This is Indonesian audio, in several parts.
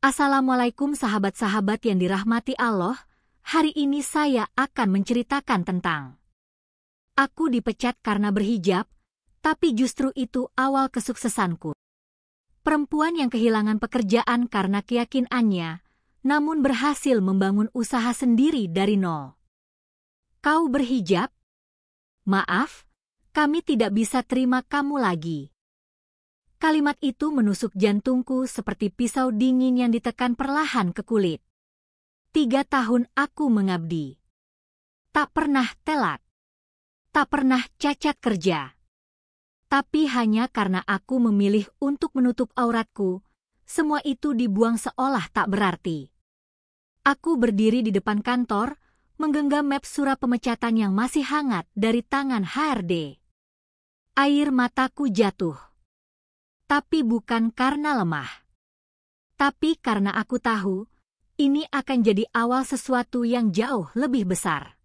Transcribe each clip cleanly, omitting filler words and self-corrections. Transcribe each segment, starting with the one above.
Assalamualaikum sahabat-sahabat yang dirahmati Allah. Hari ini saya akan menceritakan tentang aku dipecat karena berhijab, tapi justru itu awal kesuksesanku. Perempuan yang kehilangan pekerjaan karena keyakinannya, namun berhasil membangun usaha sendiri dari nol. Kau berhijab? Maaf, kami tidak bisa terima kamu lagi. Kalimat itu menusuk jantungku seperti pisau dingin yang ditekan perlahan ke kulit. 3 tahun aku mengabdi. Tak pernah telat. Tak pernah cacat kerja. Tapi hanya karena aku memilih untuk menutup auratku, semua itu dibuang seolah tak berarti. Aku berdiri di depan kantor, menggenggam map surat pemecatan yang masih hangat dari tangan HRD. Air mataku jatuh. Tapi bukan karena lemah. Tapi karena aku tahu, ini akan jadi awal sesuatu yang jauh lebih besar.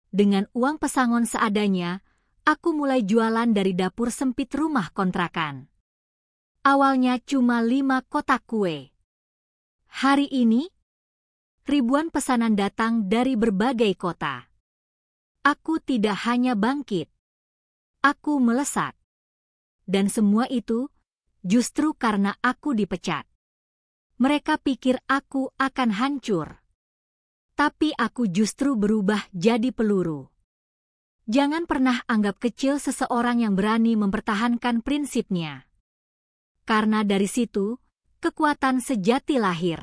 Dengan uang pesangon seadanya, aku mulai jualan dari dapur sempit rumah kontrakan. Awalnya cuma 5 kotak kue. Hari ini, ribuan pesanan datang dari berbagai kota. Aku tidak hanya bangkit. Aku melesat. Dan semua itu justru karena aku dipecat. Mereka pikir aku akan hancur. Tapi aku justru berubah jadi peluru. Jangan pernah anggap kecil seseorang yang berani mempertahankan prinsipnya. Karena dari situ, kekuatan sejati lahir.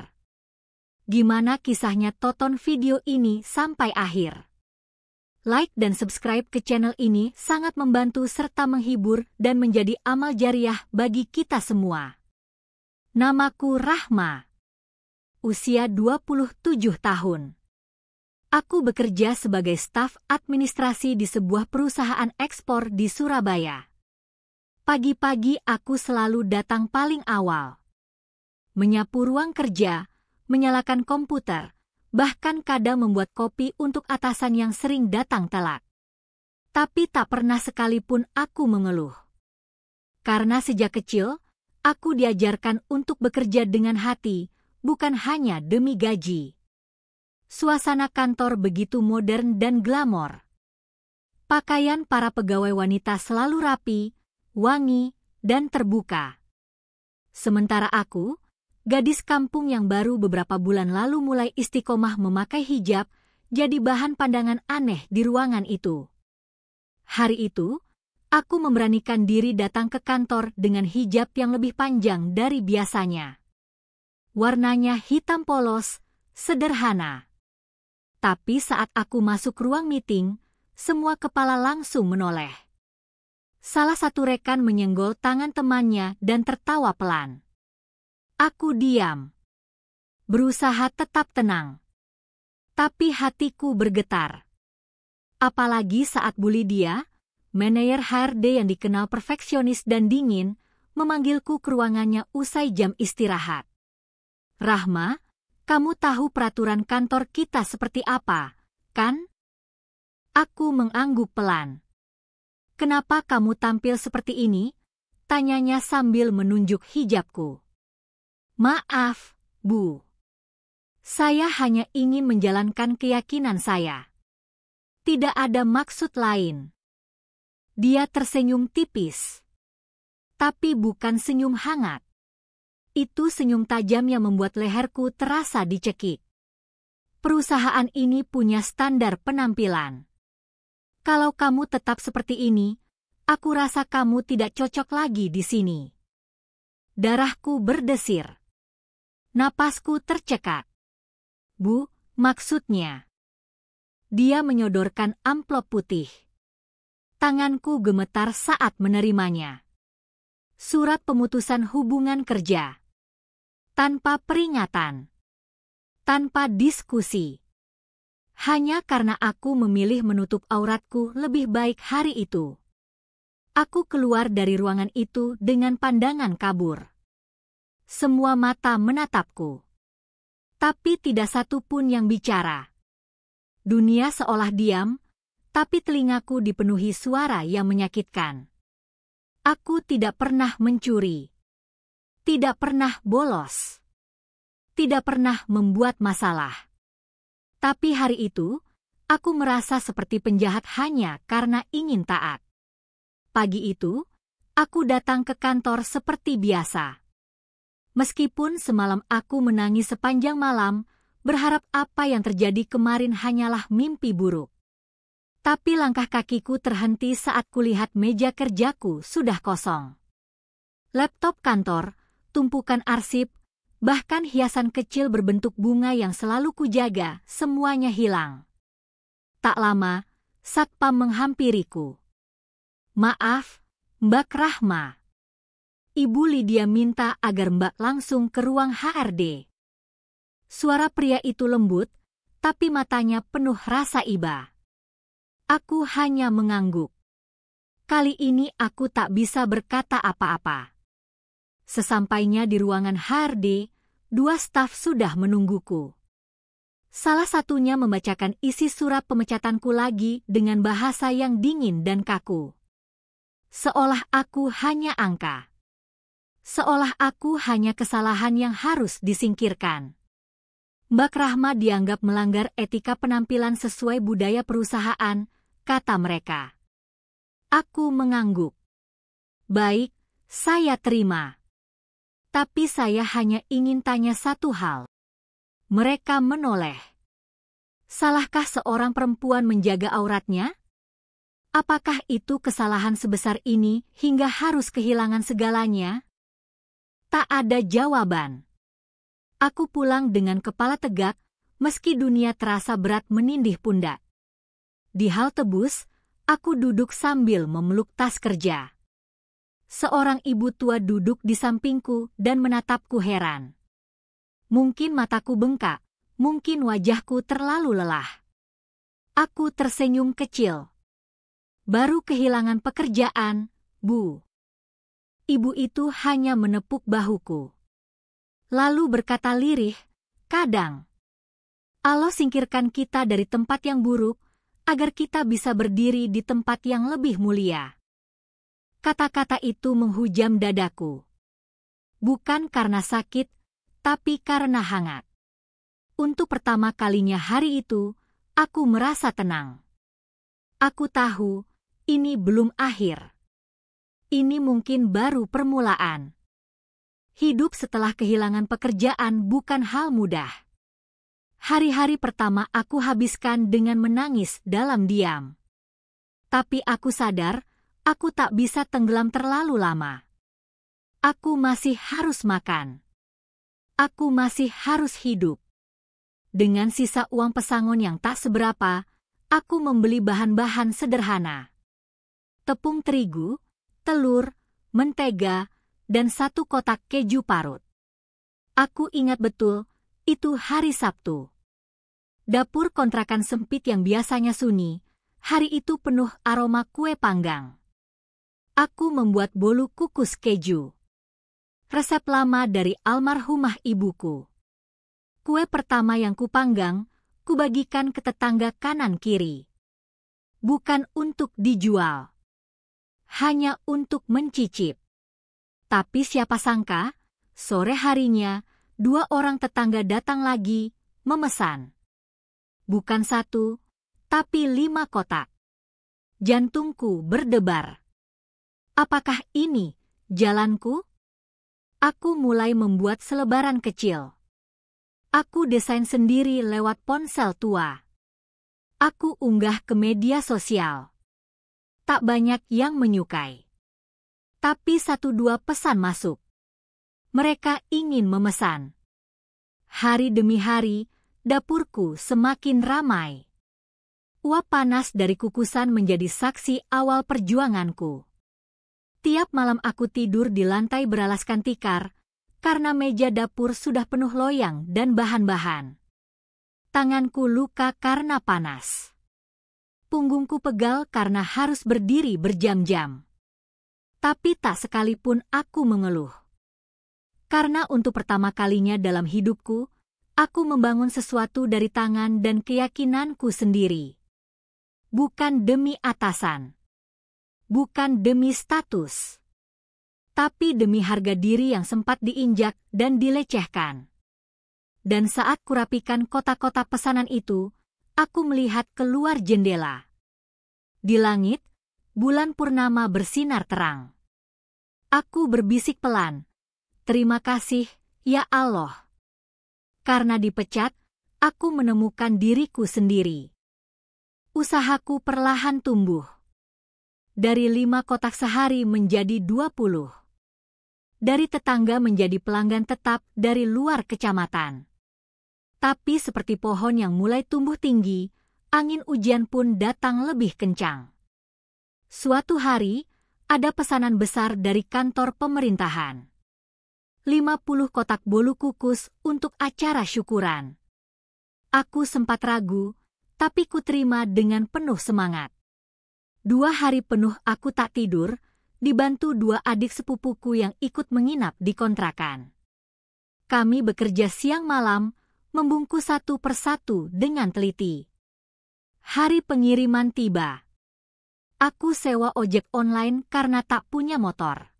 Gimana kisahnya? Tonton video ini sampai akhir. Like dan subscribe ke channel ini sangat membantu serta menghibur dan menjadi amal jariah bagi kita semua. Namaku Rahma. Usia 27 tahun. Aku bekerja sebagai staf administrasi di sebuah perusahaan ekspor di Surabaya. Pagi-pagi aku selalu datang paling awal. Menyapu ruang kerja, menyalakan komputer, bahkan kadang membuat kopi untuk atasan yang sering datang telat. Tapi tak pernah sekalipun aku mengeluh. Karena sejak kecil, aku diajarkan untuk bekerja dengan hati, bukan hanya demi gaji. Suasana kantor begitu modern dan glamor. Pakaian para pegawai wanita selalu rapi, wangi, dan terbuka. Sementara aku, gadis kampung yang baru beberapa bulan lalu mulai istiqomah memakai hijab, jadi bahan pandangan aneh di ruangan itu. Hari itu, aku memberanikan diri datang ke kantor dengan hijab yang lebih panjang dari biasanya. Warnanya hitam polos, sederhana. Tapi saat aku masuk ruang meeting, semua kepala langsung menoleh. Salah satu rekan menyenggol tangan temannya dan tertawa pelan. Aku diam. Berusaha tetap tenang. Tapi hatiku bergetar. Apalagi saat Bu Lydia, manajer HRD yang dikenal perfeksionis dan dingin, memanggilku ke ruangannya usai jam istirahat. Rahma, kamu tahu peraturan kantor kita seperti apa, kan? Aku mengangguk pelan. Kenapa kamu tampil seperti ini? Tanyanya sambil menunjuk hijabku. Maaf, Bu. Saya hanya ingin menjalankan keyakinan saya. Tidak ada maksud lain. Dia tersenyum tipis. Tapi bukan senyum hangat. Itu senyum tajam yang membuat leherku terasa dicekik. Perusahaan ini punya standar penampilan. Kalau kamu tetap seperti ini, aku rasa kamu tidak cocok lagi di sini. Darahku berdesir. Napasku tercekat. Bu, maksudnya. Dia menyodorkan amplop putih. Tanganku gemetar saat menerimanya. Surat pemutusan hubungan kerja. Tanpa peringatan. Tanpa diskusi. Hanya karena aku memilih menutup auratku lebih baik hari itu. Aku keluar dari ruangan itu dengan pandangan kabur. Semua mata menatapku. Tapi tidak satu pun yang bicara. Dunia seolah diam, tapi telingaku dipenuhi suara yang menyakitkan. Aku tidak pernah mencuri. Tidak pernah bolos. tidak pernah membuat masalah. Tapi hari itu, aku merasa seperti penjahat hanya karena ingin taat. Pagi itu, aku datang ke kantor seperti biasa. Meskipun semalam aku menangis sepanjang malam, berharap apa yang terjadi kemarin hanyalah mimpi buruk. Tapi langkah kakiku terhenti saat kulihat meja kerjaku sudah kosong. Laptop kantor, tumpukan arsip, bahkan hiasan kecil berbentuk bunga yang selalu kujaga, semuanya hilang. Tak lama, satpam menghampiriku. "Maaf, Mbak Rahma. Ibu Lydia minta agar Mbak langsung ke ruang HRD." Suara pria itu lembut, tapi matanya penuh rasa iba. Aku hanya mengangguk. Kali ini aku tak bisa berkata apa-apa. Sesampainya di ruangan HRD, 2 staf sudah menungguku. Salah satunya membacakan isi surat pemecatanku lagi dengan bahasa yang dingin dan kaku. Seolah aku hanya angka. Seolah aku hanya kesalahan yang harus disingkirkan. Mbak Rahma dianggap melanggar etika penampilan sesuai budaya perusahaan, kata mereka. Aku mengangguk. Baik, saya terima. Tapi saya hanya ingin tanya satu hal. Mereka menoleh. Salahkah seorang perempuan menjaga auratnya? Apakah itu kesalahan sebesar ini hingga harus kehilangan segalanya? Tak ada jawaban. Aku pulang dengan kepala tegak, meski dunia terasa berat menindih pundak. Di halte bus, aku duduk sambil memeluk tas kerja. Seorang ibu tua duduk di sampingku dan menatapku heran. Mungkin mataku bengkak, mungkin wajahku terlalu lelah. Aku tersenyum kecil. Baru kehilangan pekerjaan, Bu. Ibu itu hanya menepuk bahuku. Lalu berkata lirih, kadang Allah singkirkan kita dari tempat yang buruk, agar kita bisa berdiri di tempat yang lebih mulia. Kata-kata itu menghujam dadaku. Bukan karena sakit, tapi karena hangat. Untuk pertama kalinya hari itu, aku merasa tenang. Aku tahu, ini belum akhir. Ini mungkin baru permulaan. Hidup setelah kehilangan pekerjaan bukan hal mudah. Hari-hari pertama aku habiskan dengan menangis dalam diam. Tapi aku sadar, aku tak bisa tenggelam terlalu lama. Aku masih harus makan. Aku masih harus hidup. Dengan sisa uang pesangon yang tak seberapa, aku membeli bahan-bahan sederhana. Tepung terigu, telur, mentega, dan 1 kotak keju parut. Aku ingat betul, itu hari Sabtu. Dapur kontrakan sempit yang biasanya sunyi, hari itu penuh aroma kue panggang. Aku membuat bolu kukus keju. Resep lama dari almarhumah ibuku. Kue pertama yang kupanggang, kubagikan ke tetangga kanan kiri. Bukan untuk dijual. Hanya untuk mencicip. Tapi siapa sangka, sore harinya, 2 orang tetangga datang lagi, memesan. Bukan 1, tapi 5 kotak. Jantungku berdebar. Apakah ini jalanku? Aku mulai membuat selebaran kecil. Aku desain sendiri lewat ponsel tua. Aku unggah ke media sosial. Tak banyak yang menyukai. Tapi 1-2 pesan masuk. Mereka ingin memesan. Hari demi hari, dapurku semakin ramai. Uap panas dari kukusan menjadi saksi awal perjuanganku. Tiap malam aku tidur di lantai beralaskan tikar, karena meja dapur sudah penuh loyang dan bahan-bahan. Tanganku luka karena panas. Punggungku pegal karena harus berdiri berjam-jam. Tapi tak sekalipun aku mengeluh. Karena untuk pertama kalinya dalam hidupku, aku membangun sesuatu dari tangan dan keyakinanku sendiri. Bukan demi atasan. Bukan demi status. Tapi demi harga diri yang sempat diinjak dan dilecehkan. Dan saat kurapikan kotak-kotak pesanan itu, aku melihat keluar jendela. Di langit, bulan purnama bersinar terang. Aku berbisik pelan, "Terima kasih, ya Allah." Karena dipecat, aku menemukan diriku sendiri. Usahaku perlahan tumbuh. Dari 5 kotak sehari menjadi 20. Dari tetangga menjadi pelanggan tetap dari luar kecamatan. Tapi seperti pohon yang mulai tumbuh tinggi, angin hujan pun datang lebih kencang. Suatu hari, ada pesanan besar dari kantor pemerintahan. 50 kotak bolu kukus untuk acara syukuran. Aku sempat ragu, tapi kuterima dengan penuh semangat. 2 hari penuh aku tak tidur, dibantu 2 adik sepupuku yang ikut menginap di kontrakan. Kami bekerja siang malam, membungkus satu persatu dengan teliti. Hari pengiriman tiba. Aku sewa ojek online karena tak punya motor.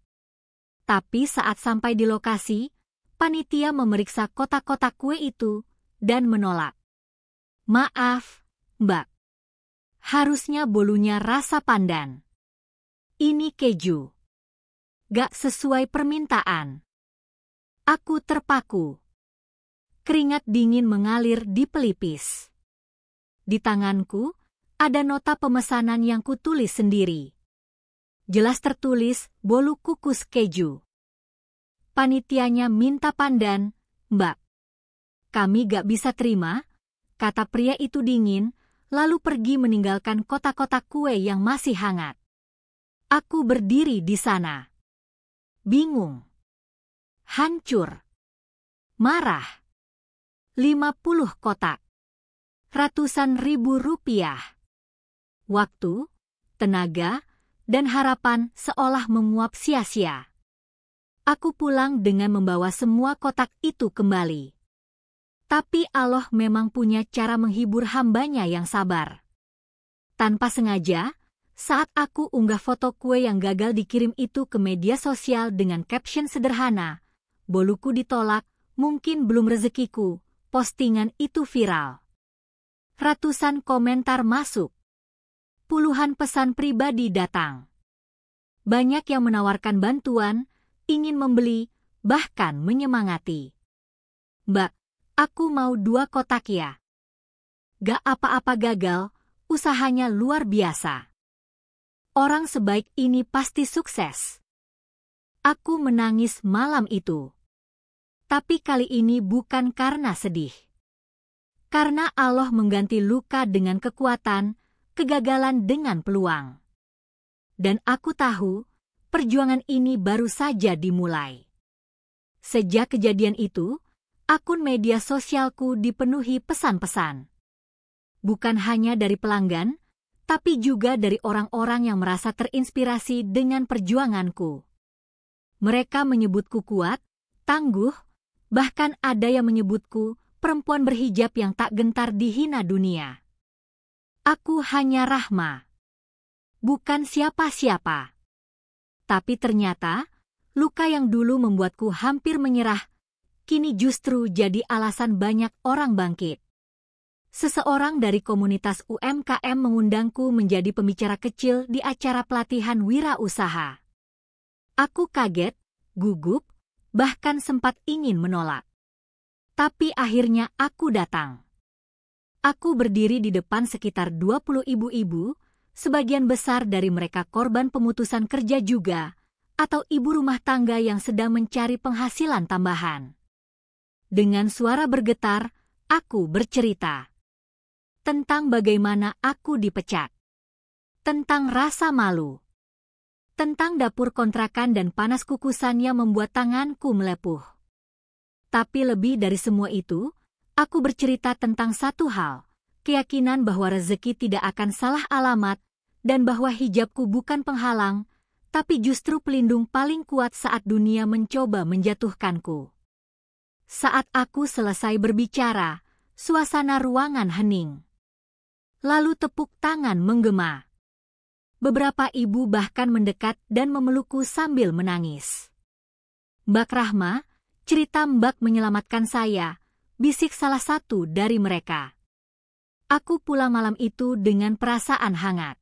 Tapi saat sampai di lokasi, panitia memeriksa kotak-kotak kue itu dan menolak. "Maaf, Mbak. Harusnya bolunya rasa pandan. Ini keju. Gak sesuai permintaan." Aku terpaku. Keringat dingin mengalir di pelipis. Di tanganku, ada nota pemesanan yang kutulis sendiri. Jelas tertulis bolu kukus keju. Panitianya minta pandan, "Mbak. Kami gak bisa terima," kata pria itu dingin, lalu pergi meninggalkan kotak-kotak kue yang masih hangat. Aku berdiri di sana. Bingung. Hancur. Marah. 50 kotak. Ratusan ribu rupiah. Waktu, tenaga, dan harapan seolah menguap sia-sia. Aku pulang dengan membawa semua kotak itu kembali. Tapi Allah memang punya cara menghibur hambanya yang sabar. Tanpa sengaja, saat aku unggah foto kue yang gagal dikirim itu ke media sosial dengan caption sederhana, "Boluku ditolak, mungkin belum rezekiku," postingan itu viral. Ratusan komentar masuk. Puluhan pesan pribadi datang. Banyak yang menawarkan bantuan, ingin membeli, bahkan menyemangati. "Mbak, aku mau 2 kotak ya." Gak apa-apa gagal, usahanya luar biasa. Orang sebaik ini pasti sukses. Aku menangis malam itu. Tapi kali ini bukan karena sedih. Karena Allah mengganti luka dengan kekuatan, kegagalan dengan peluang. Dan aku tahu, perjuangan ini baru saja dimulai. Sejak kejadian itu, akun media sosialku dipenuhi pesan-pesan. Bukan hanya dari pelanggan, tapi juga dari orang-orang yang merasa terinspirasi dengan perjuanganku. Mereka menyebutku kuat, tangguh, bahkan ada yang menyebutku perempuan berhijab yang tak gentar dihina dunia. Aku hanya Rahma. Bukan siapa-siapa. Tapi ternyata, luka yang dulu membuatku hampir menyerah, kini justru jadi alasan banyak orang bangkit. Seseorang dari komunitas UMKM mengundangku menjadi pembicara kecil di acara pelatihan wirausaha. Aku kaget, gugup, bahkan sempat ingin menolak. Tapi akhirnya aku datang. Aku berdiri di depan sekitar 20 ibu-ibu, sebagian besar dari mereka korban pemutusan kerja juga, atau ibu rumah tangga yang sedang mencari penghasilan tambahan. Dengan suara bergetar, aku bercerita. Tentang bagaimana aku dipecat. Tentang rasa malu. Tentang dapur kontrakan dan panas kukusan yang membuat tanganku melepuh. Tapi lebih dari semua itu, aku bercerita tentang satu hal, keyakinan bahwa rezeki tidak akan salah alamat, dan bahwa hijabku bukan penghalang, tapi justru pelindung paling kuat saat dunia mencoba menjatuhkanku. Saat aku selesai berbicara, suasana ruangan hening. Lalu tepuk tangan menggema. Beberapa ibu bahkan mendekat dan memelukku sambil menangis. "Mbak Rahma, cerita Mbak menyelamatkan saya, bisik salah satu dari mereka. Aku pulang malam itu dengan perasaan hangat.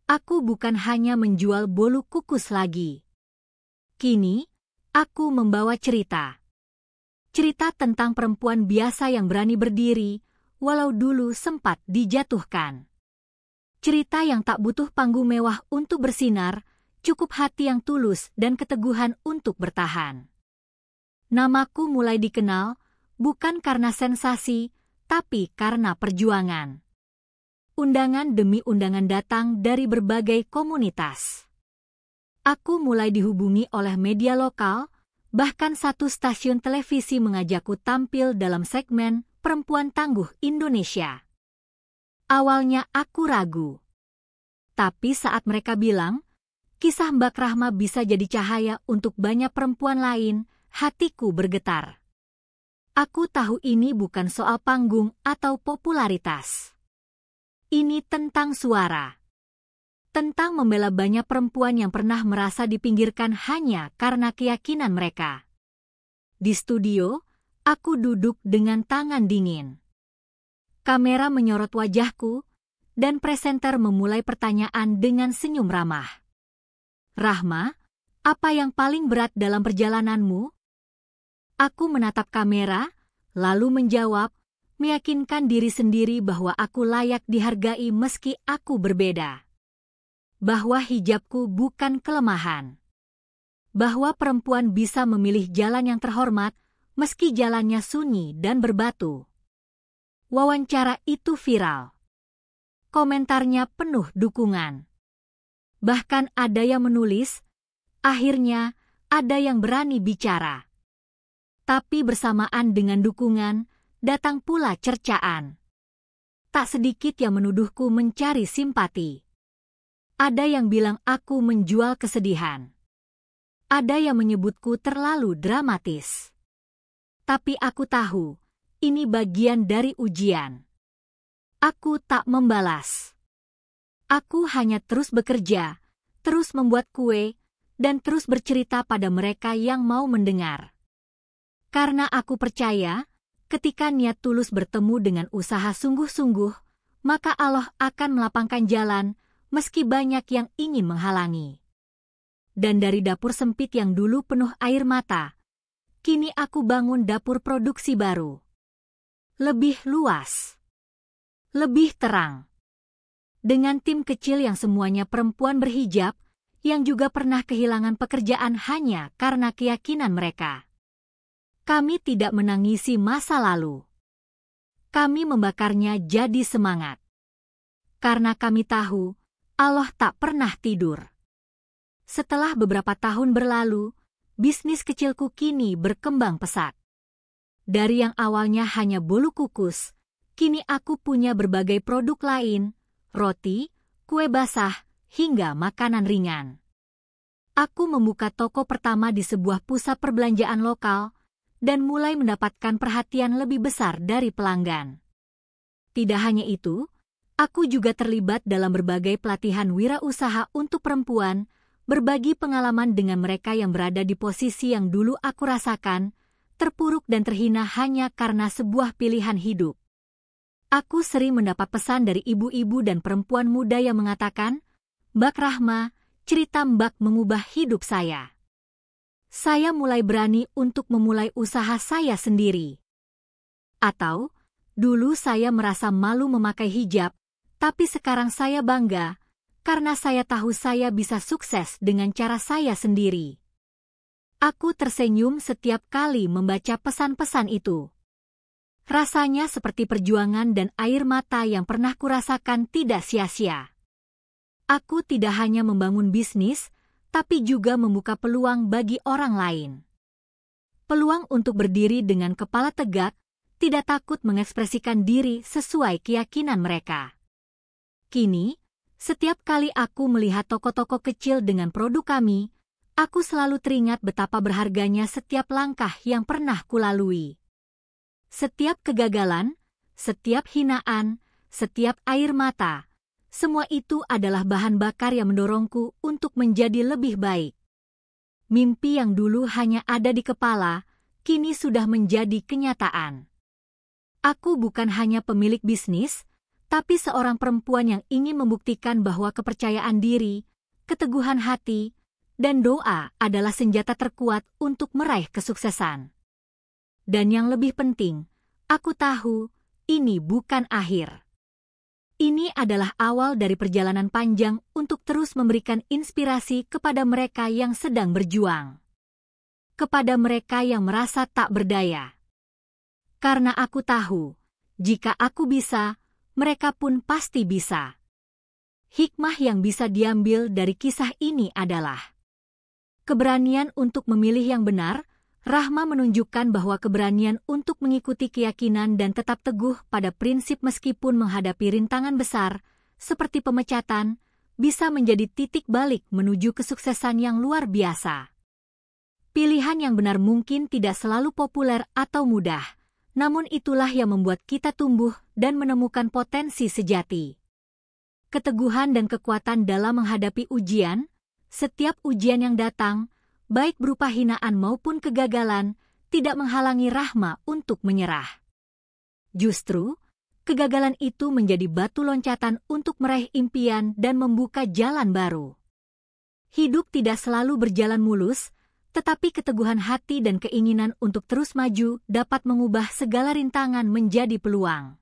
Aku bukan hanya menjual bolu kukus lagi. Kini, aku membawa cerita. Cerita tentang perempuan biasa yang berani berdiri, walau dulu sempat dijatuhkan. Cerita yang tak butuh panggung mewah untuk bersinar, cukup hati yang tulus dan keteguhan untuk bertahan. Namaku mulai dikenal, bukan karena sensasi, tapi karena perjuangan. Undangan demi undangan datang dari berbagai komunitas. Aku mulai dihubungi oleh media lokal, bahkan satu stasiun televisi mengajakku tampil dalam segmen Perempuan Tangguh Indonesia. Awalnya aku ragu. Tapi saat mereka bilang, kisah Mbak Rahma bisa jadi cahaya untuk banyak perempuan lain, hatiku bergetar. Aku tahu ini bukan soal panggung atau popularitas. Ini tentang suara. Tentang membela banyak perempuan yang pernah merasa dipinggirkan hanya karena keyakinan mereka. Di studio, aku duduk dengan tangan dingin. Kamera menyorot wajahku, dan presenter memulai pertanyaan dengan senyum ramah. Rahma, apa yang paling berat dalam perjalananmu? Aku menatap kamera, lalu menjawab, meyakinkan diri sendiri bahwa aku layak dihargai meski aku berbeda. Bahwa hijabku bukan kelemahan. Bahwa perempuan bisa memilih jalan yang terhormat meski jalannya sunyi dan berbatu. Wawancara itu viral. Komentarnya penuh dukungan. Bahkan ada yang menulis, akhirnya ada yang berani bicara. Tapi bersamaan dengan dukungan, datang pula cercaan. Tak sedikit yang menuduhku mencari simpati. Ada yang bilang aku menjual kesedihan. Ada yang menyebutku terlalu dramatis. Tapi aku tahu, ini bagian dari ujian. Aku tak membalas. Aku hanya terus bekerja, terus membuat kue, dan terus bercerita pada mereka yang mau mendengar. Karena aku percaya, ketika niat tulus bertemu dengan usaha sungguh-sungguh, maka Allah akan melapangkan jalan, meski banyak yang ingin menghalangi. Dan dari dapur sempit yang dulu penuh air mata, kini aku bangun dapur produksi baru. Lebih luas. Lebih terang. Dengan tim kecil yang semuanya perempuan berhijab, yang juga pernah kehilangan pekerjaan hanya karena keyakinan mereka. Kami tidak menangisi masa lalu. Kami membakarnya jadi semangat. Karena kami tahu, Allah tak pernah tidur. Setelah beberapa tahun berlalu, bisnis kecilku kini berkembang pesat. Dari yang awalnya hanya bolu kukus, kini aku punya berbagai produk lain, roti, kue basah, hingga makanan ringan. Aku membuka toko pertama di sebuah pusat perbelanjaan lokal, dan mulai mendapatkan perhatian lebih besar dari pelanggan. Tidak hanya itu, aku juga terlibat dalam berbagai pelatihan wirausaha untuk perempuan, berbagi pengalaman dengan mereka yang berada di posisi yang dulu aku rasakan, terpuruk dan terhina hanya karena sebuah pilihan hidup. Aku sering mendapat pesan dari ibu-ibu dan perempuan muda yang mengatakan, Mbak Rahma, cerita Mbak mengubah hidup saya. Saya mulai berani untuk memulai usaha saya sendiri. Atau, dulu saya merasa malu memakai hijab, tapi sekarang saya bangga, karena saya tahu saya bisa sukses dengan cara saya sendiri. Aku tersenyum setiap kali membaca pesan-pesan itu. Rasanya seperti perjuangan dan air mata yang pernah kurasakan tidak sia-sia. Aku tidak hanya membangun bisnis, tapi juga membuka peluang bagi orang lain. Peluang untuk berdiri dengan kepala tegak, tidak takut mengekspresikan diri sesuai keyakinan mereka. Kini, setiap kali aku melihat toko-toko kecil dengan produk kami, aku selalu teringat betapa berharganya setiap langkah yang pernah kulalui. Setiap kegagalan, setiap hinaan, setiap air mata, semua itu adalah bahan bakar yang mendorongku untuk menjadi lebih baik. Mimpi yang dulu hanya ada di kepala, kini sudah menjadi kenyataan. Aku bukan hanya pemilik bisnis, tapi seorang perempuan yang ingin membuktikan bahwa kepercayaan diri, keteguhan hati, dan doa adalah senjata terkuat untuk meraih kesuksesan. Dan yang lebih penting, aku tahu ini bukan akhir. Ini adalah awal dari perjalanan panjang untuk terus memberikan inspirasi kepada mereka yang sedang berjuang. Kepada mereka yang merasa tak berdaya. Karena aku tahu, jika aku bisa, mereka pun pasti bisa. Hikmah yang bisa diambil dari kisah ini adalah keberanian untuk memilih yang benar. Rahma menunjukkan bahwa keberanian untuk mengikuti keyakinan dan tetap teguh pada prinsip meskipun menghadapi rintangan besar, seperti pemecatan, bisa menjadi titik balik menuju kesuksesan yang luar biasa. Pilihan yang benar mungkin tidak selalu populer atau mudah, namun itulah yang membuat kita tumbuh dan menemukan potensi sejati. Keteguhan dan kekuatan dalam menghadapi ujian, setiap ujian yang datang, baik berupa hinaan maupun kegagalan, tidak menghalangi Rahma untuk menyerah. Justru, kegagalan itu menjadi batu loncatan untuk meraih impian dan membuka jalan baru. Hidup tidak selalu berjalan mulus, tetapi keteguhan hati dan keinginan untuk terus maju dapat mengubah segala rintangan menjadi peluang.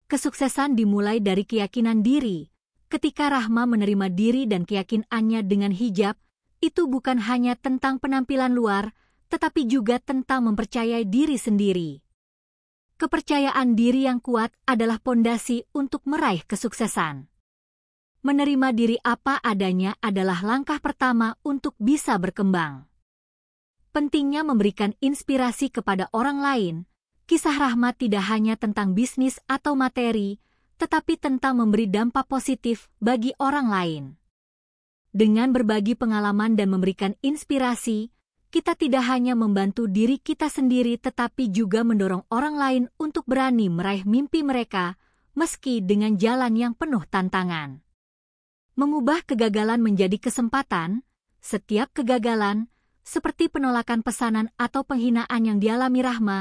Kesuksesan dimulai dari keyakinan diri. Ketika Rahma menerima diri dan keyakinannya dengan hijab, itu bukan hanya tentang penampilan luar, tetapi juga tentang mempercayai diri sendiri. Kepercayaan diri yang kuat adalah pondasi untuk meraih kesuksesan. Menerima diri apa adanya adalah langkah pertama untuk bisa berkembang. Pentingnya memberikan inspirasi kepada orang lain, kisah Rahma tidak hanya tentang bisnis atau materi, tetapi tentang memberi dampak positif bagi orang lain. Dengan berbagi pengalaman dan memberikan inspirasi, kita tidak hanya membantu diri kita sendiri tetapi juga mendorong orang lain untuk berani meraih mimpi mereka, meski dengan jalan yang penuh tantangan. Mengubah kegagalan menjadi kesempatan, setiap kegagalan, seperti penolakan pesanan atau penghinaan yang dialami Rahma,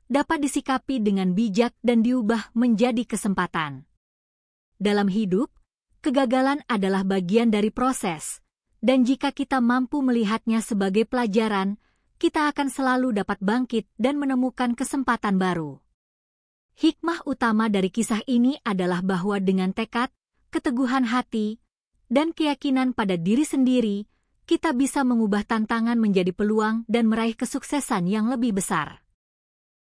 dapat disikapi dengan bijak dan diubah menjadi kesempatan. Dalam hidup, kegagalan adalah bagian dari proses, dan jika kita mampu melihatnya sebagai pelajaran, kita akan selalu dapat bangkit dan menemukan kesempatan baru. Hikmah utama dari kisah ini adalah bahwa dengan tekad, keteguhan hati, dan keyakinan pada diri sendiri, kita bisa mengubah tantangan menjadi peluang dan meraih kesuksesan yang lebih besar.